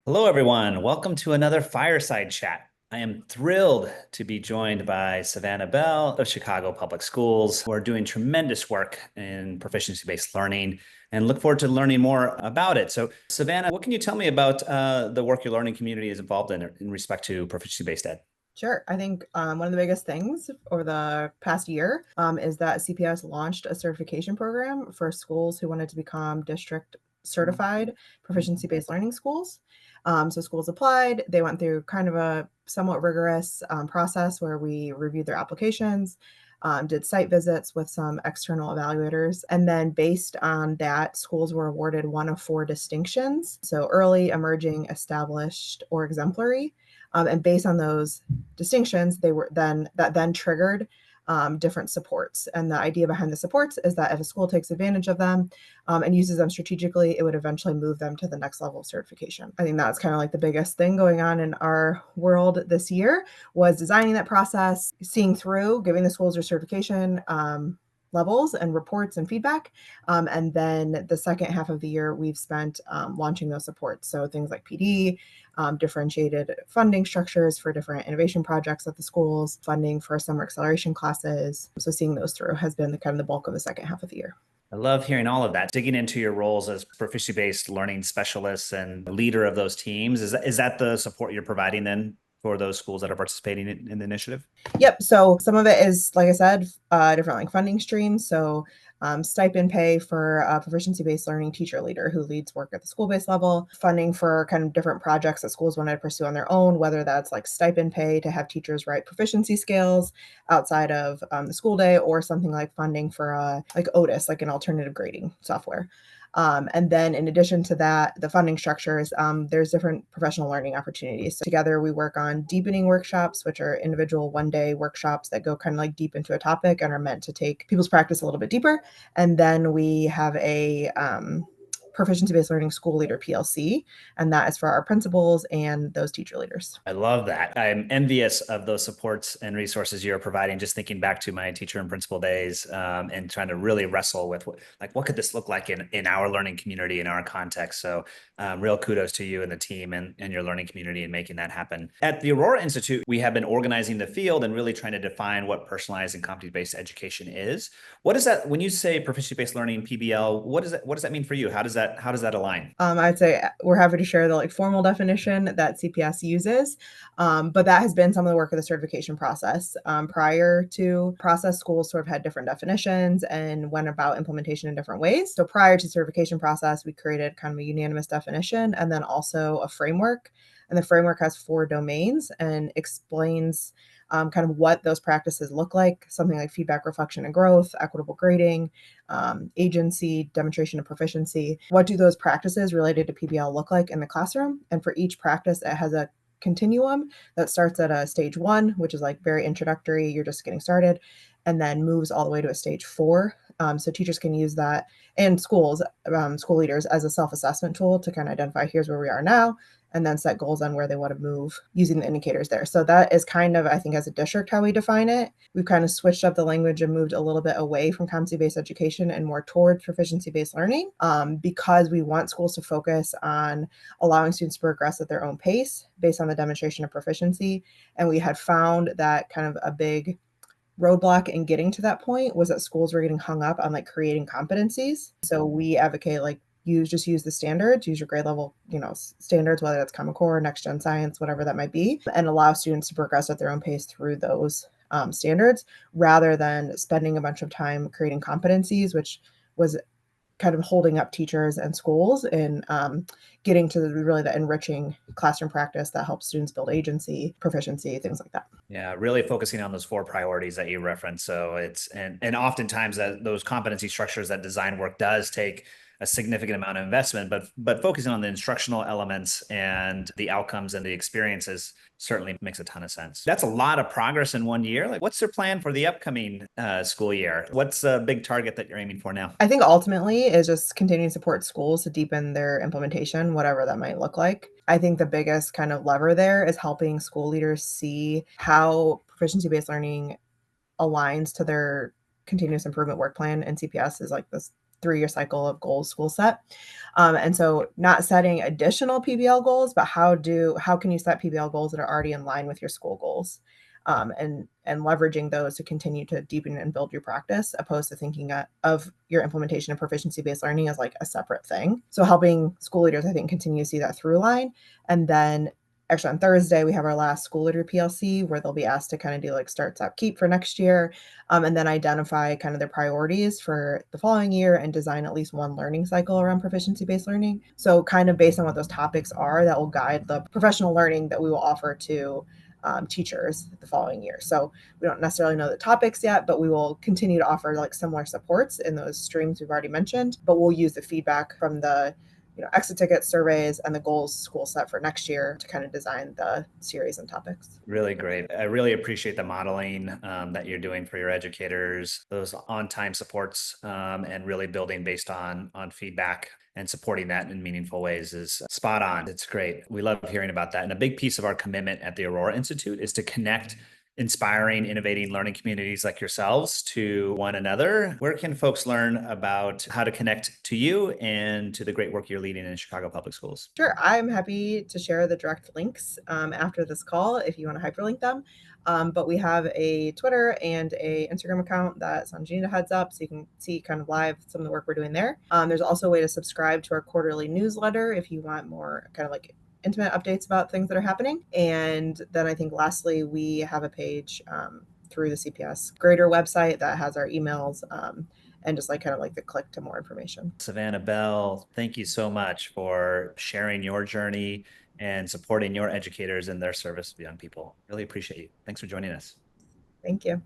Hello, everyone. Welcome to another Fireside Chat. I am thrilled to be joined by Savannah Bell of Chicago Public Schools, who are doing tremendous work in proficiency-based learning and look forward to learning more about it. So, Savannah, what can you tell me about the work your learning community is involved in respect to proficiency-based ed? Sure. I think one of the biggest things over the past year is that CPS launched a certification program for schools who wanted to become district certified proficiency based learning schools. So schools applied, they went through kind of a somewhat rigorous process where we reviewed their applications. Did site visits with some external evaluators. And then, based on that, schools were awarded one of four distinctions. So, early, emerging, established, or exemplary. And based on those distinctions, that then triggered different supports. And the idea behind the supports is that if a school takes advantage of them and uses them strategically, it would eventually move them to the next level of certification. I think that's kind of like the biggest thing going on in our world this year was designing that process, seeing through, giving the schools their certification levels and reports and feedback. And then the second half of the year, we've spent launching those supports. So things like PD, differentiated funding structures for different innovation projects at the schools, funding for summer acceleration classes. So seeing those through has been kind of the bulk of the second half of the year. I love hearing all of that. Digging into your roles as proficiency-based learning specialists and leader of those teams, is that the support you're providing then for those schools that are participating in the initiative? Yep. So some of it is, like I said, different like funding streams. So stipend pay for a proficiency-based learning teacher leader who leads work at the school-based level, funding for kind of different projects that schools want to pursue on their own, whether that's like stipend pay to have teachers write proficiency scales outside of the school day, or something like funding for like Otis, like an alternative grading software. And then in addition to that, the funding structures, there's different professional learning opportunities. So together we work on deepening workshops, which are individual one-day workshops that go kind of like deep into a topic and are meant to take people's practice a little bit deeper. And then we have a proficiency-based learning school leader PLC, and that is for our principals and those teacher leaders. I love that. I'm envious of those supports and resources you're providing. Just thinking back to my teacher and principal days, and trying to really wrestle with what could this look like in our learning community, in our context. So, real kudos to you and the team and your learning community in making that happen. At the Aurora Institute, we have been organizing the field and really trying to define what personalized and competency-based education is. What is that when you say proficiency-based learning (PBL)? What does that mean for you? How does that align? I'd say we're happy to share the like formal definition that CPS uses, but that has been some of the work of the certification process. Prior to process, schools sort of had different definitions and went about implementation in different ways. So prior to certification process, we created kind of a unanimous definition and then also a framework. And the framework has four domains and explains kind of what those practices look like, something like feedback, reflection, and growth, equitable grading, agency, demonstration of proficiency. What do those practices related to PBL look like in the classroom? And for each practice, it has a continuum that starts at a stage one, which is like very introductory, you're just getting started, and then moves all the way to a stage four. So teachers can use that, and schools, school leaders, as a self-assessment tool to kind of identify here's where we are now, and then set goals on where they want to move using the indicators there. So that is kind of, I think, as a district, how we define it. We've kind of switched up the language and moved a little bit away from competency-based education and more towards proficiency-based learning, because we want schools to focus on allowing students to progress at their own pace based on the demonstration of proficiency. And we had found that kind of a big roadblock in getting to that point was that schools were getting hung up on like creating competencies. So we advocate like use the standards, use your grade level, standards, whether that's Common Core, Next Gen Science, whatever that might be, and allow students to progress at their own pace through those standards, rather than spending a bunch of time creating competencies, which was kind of holding up teachers and schools in getting to really the enriching classroom practice that helps students build agency, proficiency, things like that. Yeah, really focusing on those four priorities that you referenced. So and oftentimes those competency structures, that design work does take a significant amount of investment, but focusing on the instructional elements and the outcomes and the experiences certainly makes a ton of sense. That's a lot of progress in one year. Like, what's their plan for the upcoming school year? What's a big target that you're aiming for now? I think ultimately is just continuing to support schools to deepen their implementation, whatever that might look like. I think the biggest kind of lever there is helping school leaders see how proficiency-based learning aligns to their continuous improvement work plan, and CPS is like this 3-year cycle of goals school set. And so not setting additional PBL goals, but how can you set PBL goals that are already in line with your school goals? And leveraging those to continue to deepen and build your practice, opposed to thinking of your implementation of proficiency-based learning as like a separate thing. So helping school leaders, I think, continue to see that through line. And then actually on Thursday, we have our last school leader PLC where they'll be asked to kind of do like start, stop, keep for next year, and then identify kind of their priorities for the following year and design at least one learning cycle around proficiency-based learning. So kind of based on what those topics are, that will guide the professional learning that we will offer to teachers the following year. So we don't necessarily know the topics yet, but we will continue to offer like similar supports in those streams we've already mentioned, but we'll use the feedback from the exit ticket surveys and the goals school set for next year to kind of design the series and topics. Really great. I really appreciate the modeling that you're doing for your educators, those on-time supports, and really building based on feedback and supporting that in meaningful ways is spot on. It's great. We love hearing about that. And a big piece of our commitment at the Aurora Institute is to connect inspiring, innovating learning communities like yourselves to one another. Where can folks learn about how to connect to you and to the great work you're leading in Chicago Public Schools? Sure. I'm happy to share the direct links after this call if you want to hyperlink them. But we have a Twitter and a Instagram account that Sanjina heads up, so you can see kind of live some of the work we're doing there. There's also a way to subscribe to our quarterly newsletter if you want more kind of like intimate updates about things that are happening. And then I think lastly, we have a page through the CPS Grader website that has our emails and just like kind of like the click to more information. Savannah Bell, thank you so much for sharing your journey and supporting your educators in their service of young people. Really appreciate you. Thanks for joining us. Thank you.